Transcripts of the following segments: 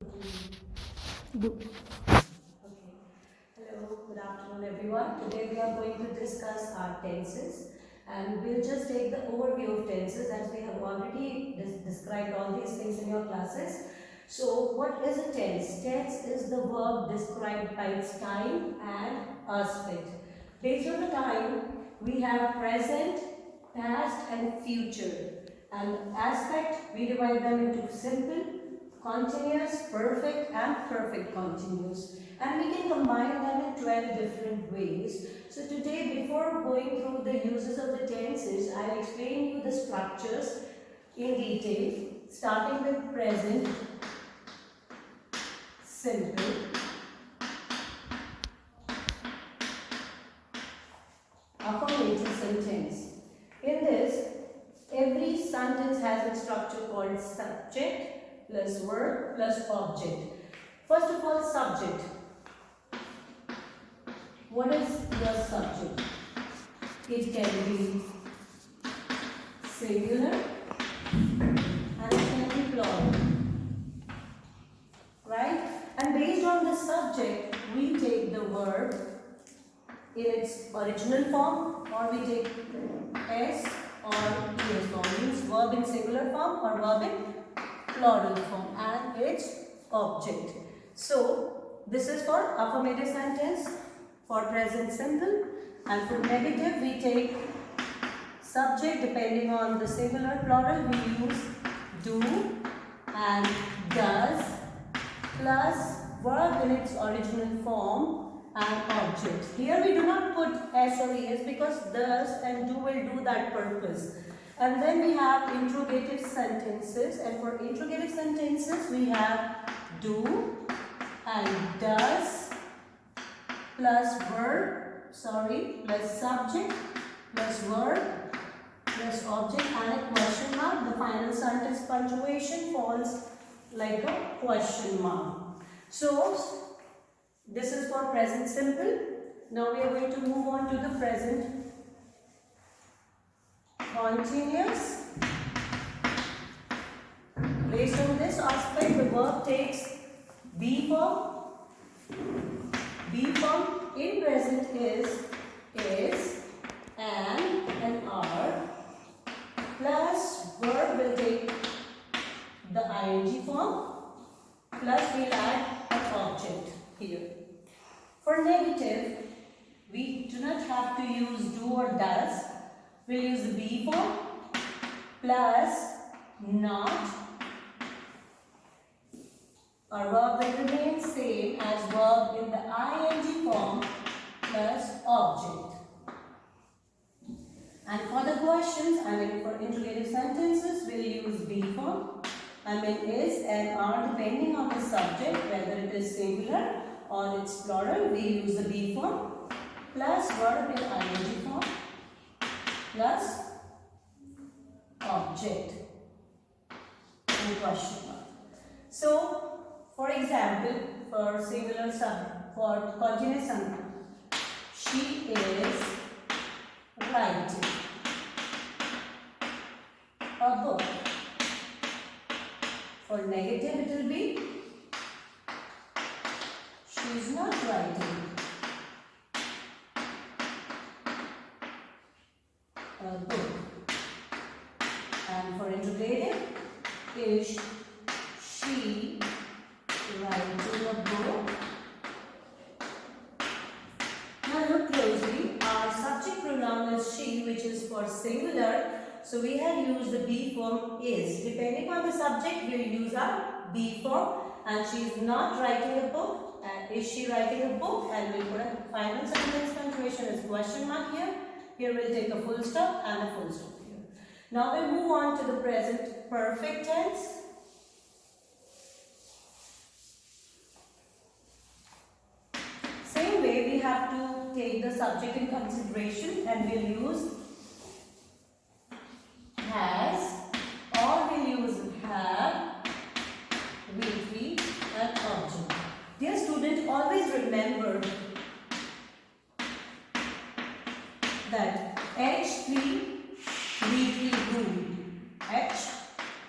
Okay. Hello, good afternoon everyone. Today we are going to discuss our tenses and we'll just take the overview of tenses as we have already described all these things in your classes. So what is a tense? Tense is the verb described by its time and aspect. Based on the time, we have present, past and future. And aspect, we divide them into simple, continuous, perfect and perfect continuous, and we can combine them in 12 different ways. So today, before going through the uses of the tenses, I'll explain you the structures in detail, starting with present simple, affirmative sentence. In this, every sentence has a structure called subject plus verb plus object. First of all, subject. What is your subject? It can be singular and it can be plural. Right? And based on the subject, we take the verb in its original form or we take S or ES form. Means verb in singular form or verb in plural form and its object. So, this is for affirmative sentence, for present simple, and for negative we take subject depending on the singular plural we use do and does plus verb in its original form and object. Here we do not put S or ES because does and do will do that purpose. And then we have interrogative sentences, and for interrogative sentences we have do and does plus plus subject plus verb plus object and a question mark. The final sentence punctuation falls like a question mark. So this is for present simple. Now we are going to move on to the present continuous. Based on this aspect, the verb takes be form. Be form in present is, and are, plus verb will take the ing form, plus we'll add an object here. For negative, we do not have to use do or does. We'll use the be form plus not. Our verb will remain same as verb in the ing form plus object. And for the questions, for interrogative sentences, we'll use be form. Is and are depending on the subject, whether it is singular or it's plural, we use the be form plus verb in ing form plus object and question mark. So, for example, for singular for continuous sentence, she is writing a book. For negative, it will be she is not writing a book. And for interrogative, is she writing a book? Now look closely. Our subject pronoun is she, which is for singular. So we have used the be form is. Depending on the subject, we will use our be form. And she is not writing a book. And is she writing a book? And we'll put a final sentence punctuation as question mark here. Here we'll take a full stop and a full stop here. Now we'll move on to the present perfect tense. Same way, we have to take the subject in consideration and we'll use has or we'll use have, will be and object. Dear student, always remember that H3 rule. H,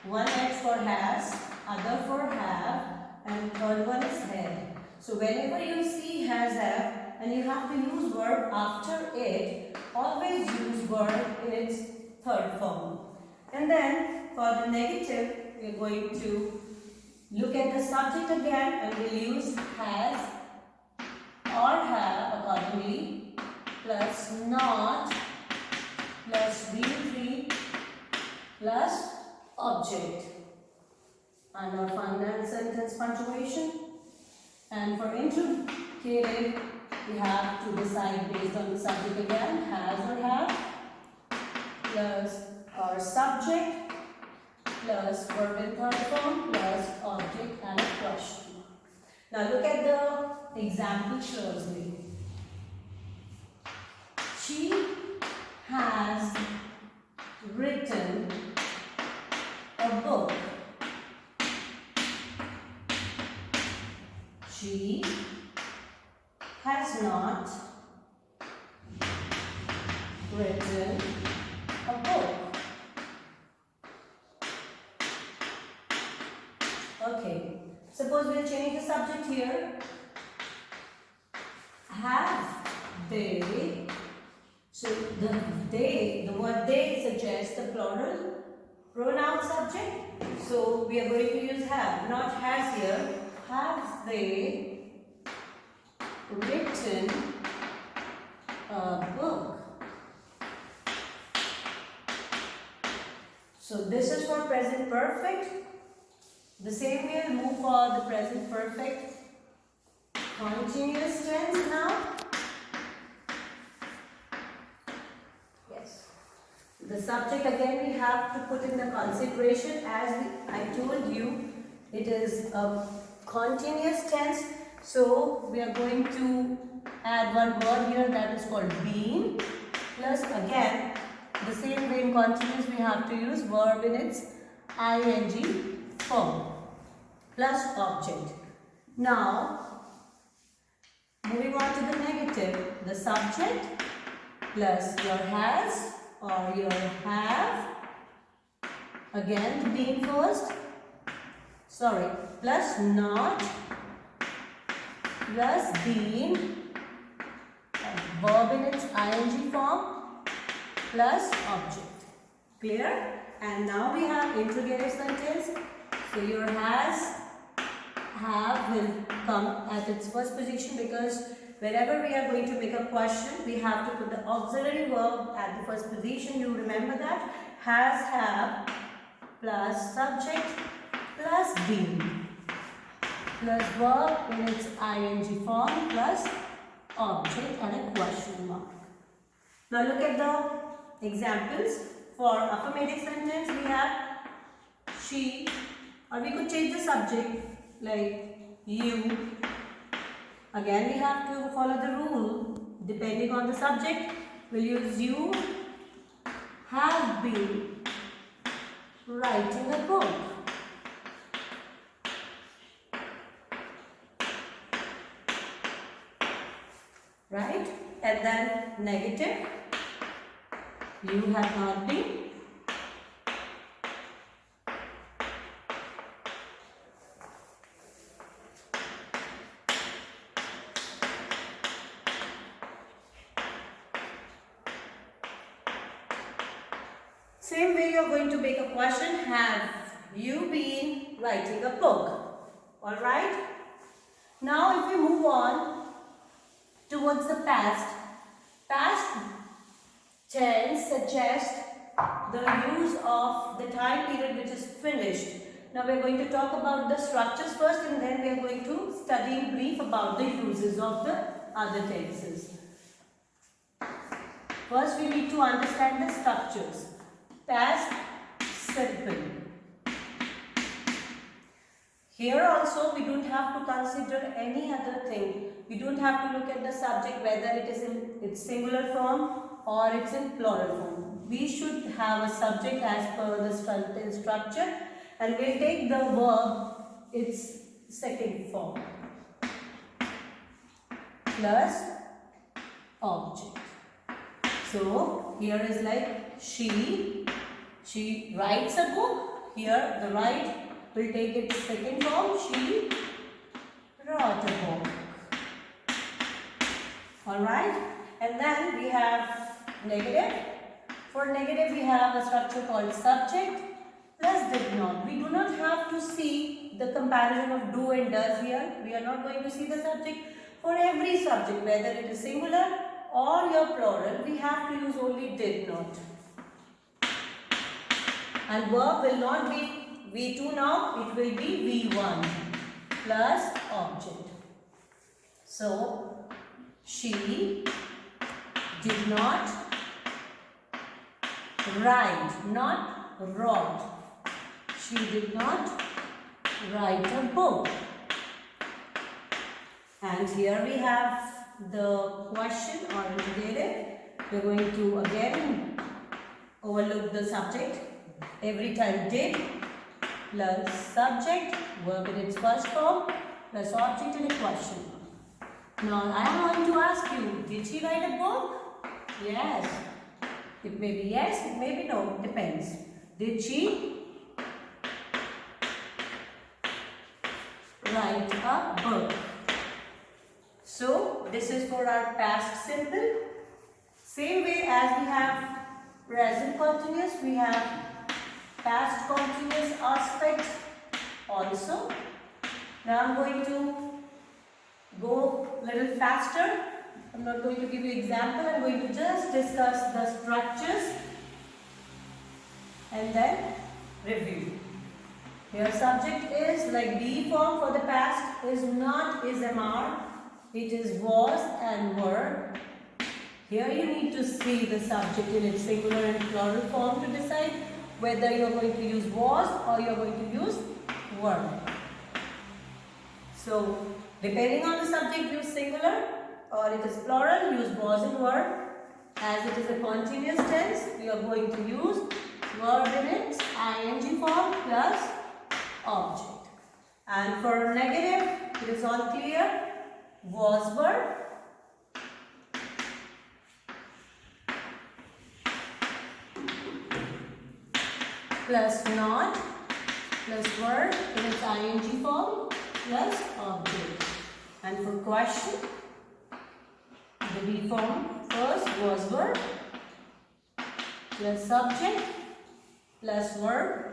one H for has, other for have, and third one is head. So whenever you see has, have, and you have to use verb after it, always use verb in its third form. And then for the negative, we are going to look at the subject again and we'll use has or have accordingly, plus not, plus will be, plus object. And our final sentence punctuation. And for interrogative, we have to decide based on the subject again, has or have, plus our subject, plus verb in third form, plus object and a question. Now look at the example closely. She has written a book. She has not written a book. Okay, suppose we are changing the subject here. Have they, so the word they suggests the plural pronoun subject. So we are going to use have, not has here. Have they written a book? So this is for present perfect. The same way we'll move for the present perfect continuous tense now. Yes. The subject again we have to put in the consideration, as I told you, it is a continuous tense. So we are going to add one word here, that is called been, plus again the same way in continuous we have to use verb in its ing form, plus object. Now moving on to the negative, the subject plus your has or your have, again the being first, plus not, plus been, verb in its ing form, plus object. Clear? And now we have interrogative sentence. So your has, have will come at its first position, because wherever we are going to make a question, we have to put the auxiliary verb at the first position. You remember that? Has, have, plus subject, plus been, plus verb in its ing form, plus object and a question mark. Now look at the examples. For affirmative sentence, we have she, or we could change the subject like you. Again we have to follow the rule. Depending on the subject, we'll use you have been writing a book. Right? And then negative, you have not been. Same way you are going to make a question, have you been writing a book? Alright? Now if we move on towards the past tense suggests the use of the time period which is finished. Now we are going to talk about the structures first, and then we are going to study in brief about the uses of the other tenses. First we need to understand the structures. Past simple. Here also we don't have to consider any other thing. We don't have to look at the subject whether it is in its singular form or it's in plural form. We should have a subject as per the sentence structure, and we'll take the verb its second form plus object. So here is like she writes a book. Here the write will take its second form, she have negative. For negative, we have a structure called subject plus did not. We do not have to see the comparison of do and does here. We are not going to see the subject. For every subject, whether it is singular or your plural, we have to use only did not. And verb will not be V2 now, it will be V1 plus object. So, she did not write, not wrote. She did not write a book. And here we have the question or interrogative. We are going to again overlook the subject. Every time did plus subject, verb in its first form plus object in a question. Now I am going to ask you, did she write a book? Yes. It may be yes, it may be no, depends. Did she write a book? So this is for our past simple. Same way as we have present continuous, we have past continuous aspect also. Now I am going to go a little faster. I am not going to give you example. I am going to just discuss the structures and then review. Your subject is like be form for the past is not is MR. It is was and were. Here you need to see the subject in its singular and plural form to decide whether you are going to use was or you are going to use were. So, depending on the subject, use singular, or it is plural, use was and were. As it is a continuous tense, we are going to use verb in its ing form plus object. And for negative, it is all clear. Was, were. Plus not, plus were in its ing form, plus object. And for question, the be form first was verb, plus subject, plus verb.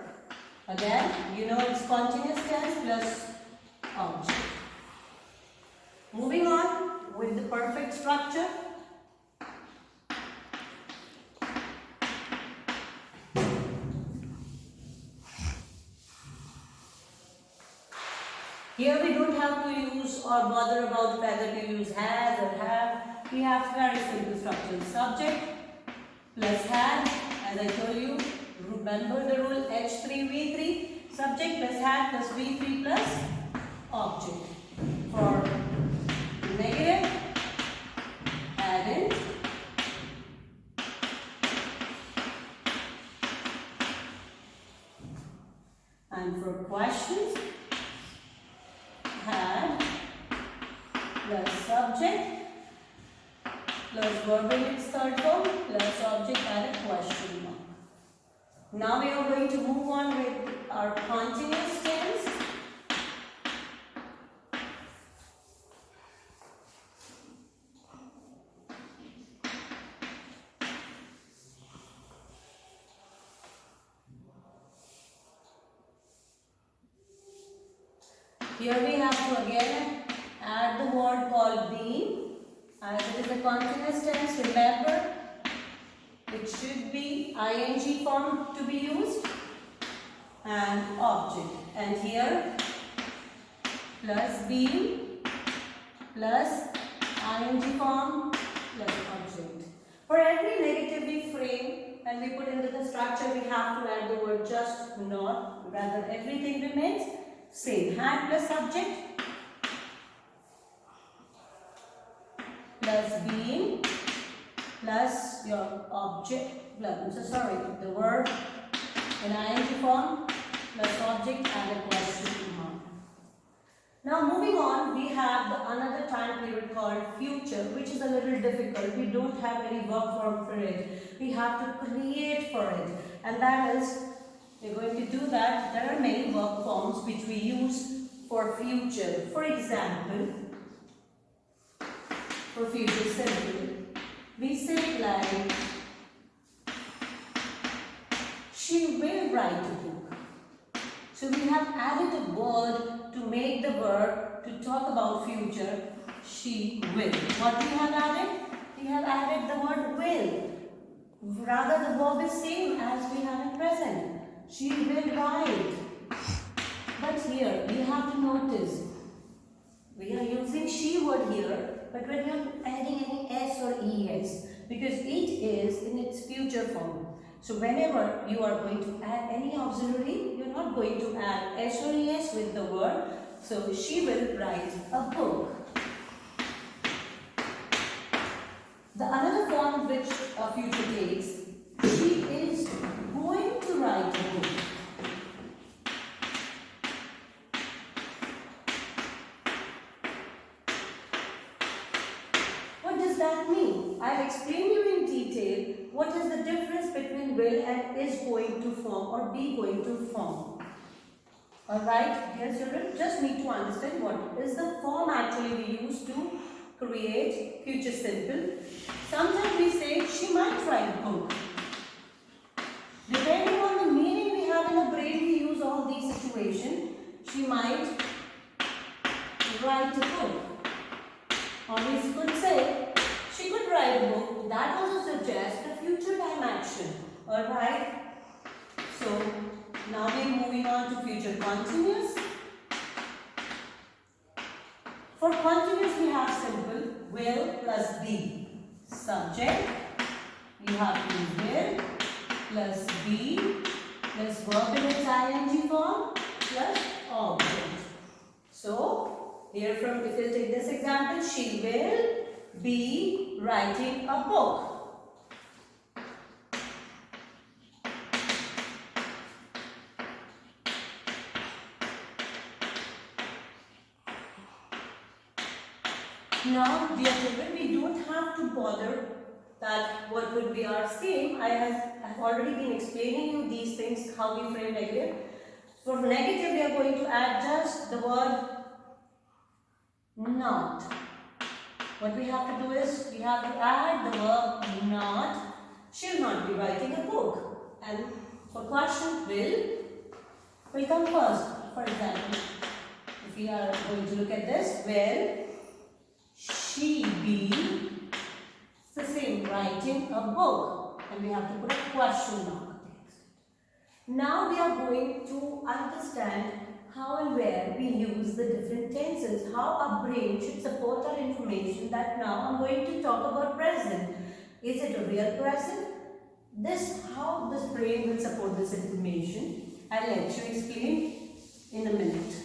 Again, you know it's continuous tense plus object. Moving on with the perfect structure. Here we don't have to use or bother about whether to use has or have. We have very simple structure. Subject plus had, as I told you, remember the rule H3V3. Subject plus had plus V3 plus object. For negative, hadn't. And for questions, had plus subject plus verb in its third form plus object and a question mark. Now we are going to move on with our continuous tense. Here we have to again add the word called being. As it is a continuous tense, remember it should be ing form to be used and object. And here plus being plus ing form plus object. For every negative we frame and we put into the structure, we have to add the word just, not, rather everything remains same. Had plus subject plus being plus your object, the verb in ing form plus object and a question mark. Now moving on, we have another time period called future, which is a little difficult. We don't have any verb form for it. We have to create for it, and that is, we're going to do that. There are many verb forms which we use for future. For example, for future simple, we say like, she will write a book. So we have added a word to make the verb to talk about future. She will. What we have added? We have added the word will. Rather, the verb is same as we have in present. She will write. But here we have to notice, we are using she word here, but we're not adding any s or es because it is in its future form. So whenever you are going to add any auxiliary, you're not going to add s or es with the word. So she will write a book. The another form which a future takes, she is going to write a book. What does that mean? I've explained you in detail what is the difference between will and is going to form or be going to form. Alright, dear children, just need to understand what is the form actually we use to create future simple. Sometimes we say she might write a book. Depending on the meaning we have in the brain, we use all these situations. She might write a book. Or we could say she could write a book. That also suggests the future time action. Alright. So now we are moving on to future continuous. For continuous we have simple will plus be. Subject, you have to will plus be plus verb in its ing form plus object. So here from, if you take this example, she will be writing a book. Now, dear children, we don't have to bother that what would be our same. I have already been explaining you these things, how we frame negative. For negative, we are going to add just the word not. What we have to do is, we have to add the verb not. She'll not be writing a book. And for question, will come first. For example, if we are going to look at this, will she be, it's the same, writing a book, and we have to put a question mark next. Now we are going to understand how and where we use the different tenses, how our brain should support our information. That now I'm going to talk about present. Is it a real present? How this brain will support this information, I'll let you explain in a minute.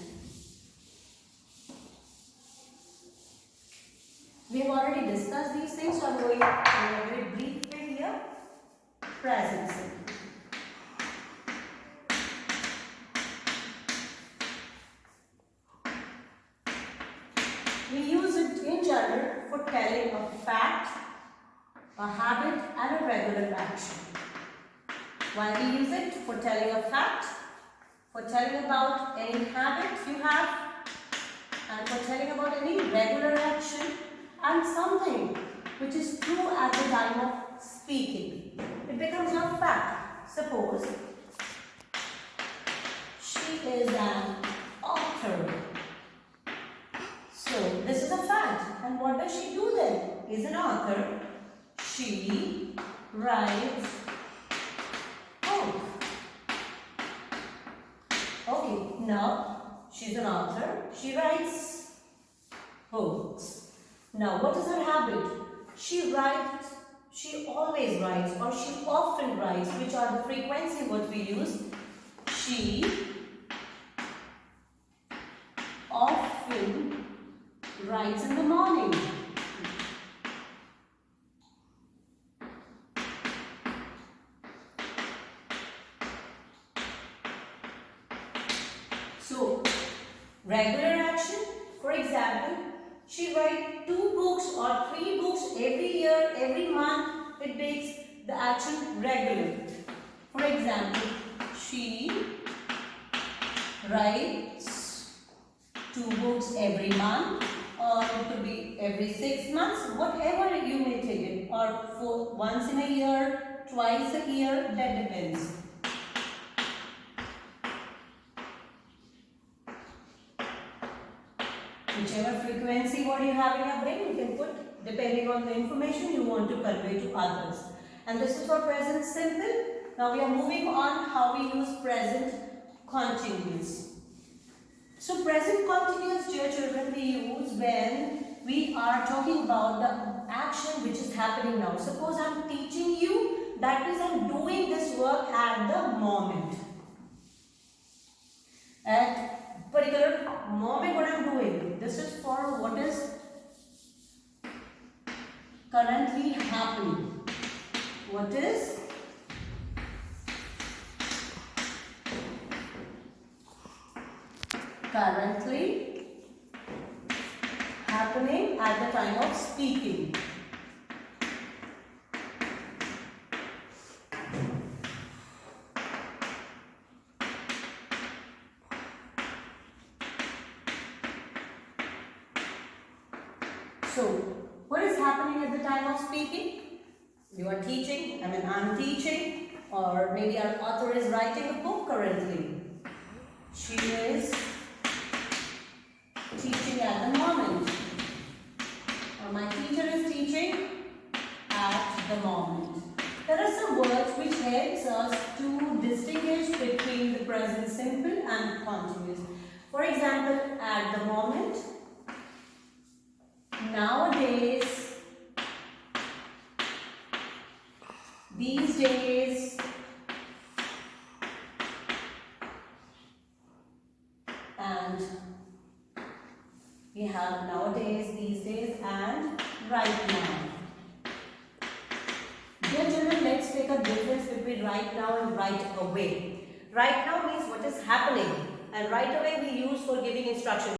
We have already discussed these things, so I'm going in a very brief way here. Present simple. We use it in general for telling a fact, a habit, and a regular action. Why we use it? For telling a fact, for telling about any habit you have, and for telling about any regular action, and something which is true at the time of speaking. It becomes a fact. Suppose she is an author. So this is a fact. And what does she do then? Is an author. She writes book. Okay, now she's an author. She writes books. Now, what is her habit? She always writes, or she often writes, which are the frequency what we use. She often writes in the morning. So, regular action, for example, she writes 2 books or 3 books every year, every month. It makes the action regular. For example, she writes 2 books every month, or or it could be every 6 months, whatever you may take it, or for once in a year, twice a year, that depends. Whichever frequency what you have in your brain, you can put depending on the information you want to convey to others. And this is for present simple. Now we are moving on how we use present continuous. So present continuous, dear children, we use when we are talking about the action which is happening now. Suppose I am teaching you, that means I am doing this work at the moment. At particular moment what I am doing. This is for what is currently happening. What is currently happening at the time of speaking. So, what is happening at the time of speaking? You are teaching, I'm teaching, or maybe our author is writing a book currently. She is teaching at the moment, or my teacher is teaching at the moment. There are some words which helps us to distinguish between the present simple and continuous. For example, at the moment, nowadays, these days, and we have nowadays, these days, and right now. Dear children, let's take a difference between right now and right away. Right now means what is happening, and right away we use for giving instruction.